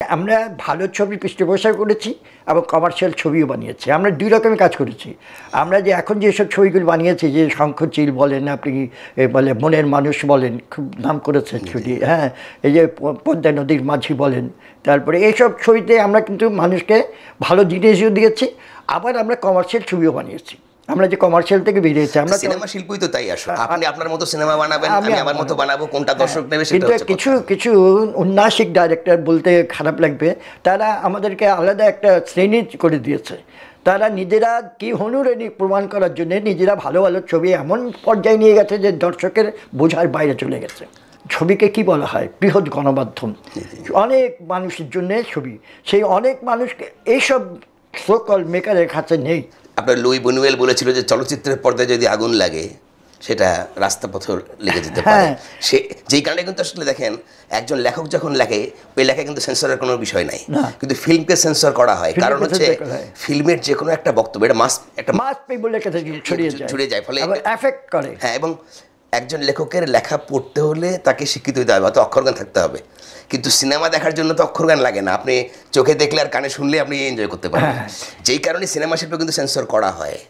আমরা ভালো ছবির পৃষ্ঠপোষক করেছি এবং কমার্শিয়াল ছবিও বানিয়েছি। আমরা ২ রকমের কাজ করেছি। আমরা যে এখন যেসব ছবিগুলো বানিয়েছি, যে শঙ্খচিল বলেন, আপনি বলে মনের মানুষ বলেন, খুব নাম করেছে ছবি, হ্যাঁ, এই যে পদ্মা নদীর মাঝি বলেন, তারপরে এইসব ছবিতে আমরা কিন্তু মানুষকে ভালো জিনিসও দিয়েছি, আবার আমরা কমার্শিয়াল ছবিও বানিয়েছি। আমরা যে কমার্শিয়াল থেকে বেরিয়েছি, আমরা সিনেমা শিল্পী তো তাই আসলে আপনি আপনার মতো সিনেমা বানাবেন, আমি আমার মতো বানাবো, কোনটা দর্শক নেবে সেটা কিন্তু হচ্ছে কিছু কিছু উন্নাসিক ডাইরেক্টর, বলতে খারাপ লাগবে, তারা আমাদেরকে আলাদা একটা শ্রেণী করে দিয়েছে। তারা নিজেরা কি হনুরেনি প্রমাণ করার জন্য নিজেরা ভালো ভালো ছবি এমন পর্যায়ে নিয়ে গেছে যে দর্শকের বোঝার বাইরে চলে গেছে। ছবিকে কি বলা হয়? বৃহৎ গণমাধ্যম, অনেক মানুষের জন্য ছবি, সেই অনেক মানুষকে এইসব সোকল মেকারের কাছে নেই। আপনার লুই বুনুয়েল বলেছিল যে চলচ্চিত্রের পর্দায় যদি আগুন লাগে সেটা রাস্তা পথে লেগে যেতে পারে। সে যেই কারণে কিন্তু আসলে দেখেন, একজন লেখক যখন লেখে, ওই লেখা কিন্তু সেন্সরের কোনো বিষয় নাই, কিন্তু ফিল্মকে সেন্সর করা হয়। কারণ হচ্ছে ফিল্মের যে কোনো একটা বক্তব্য এটা মাস পিপলের কাছে ছড়িয়ে যায়, ফলে এফেক্ট করে। হ্যাঁ, এবং একজন লেখকের লেখা পড়তে হলে তাকে শিক্ষিত হতে হবে, অত অক্ষরজ্ঞান থাকতে হবে। কিন্তু সিনেমা দেখার জন্য তো অক্ষরজ্ঞান লাগে না, আপনি চোখে দেখলে আর কানে শুনলে আপনি এনজয় করতে পারেন। যেই কারণে সিনেমা শিল্প কিন্তু সেন্সর করা হয়।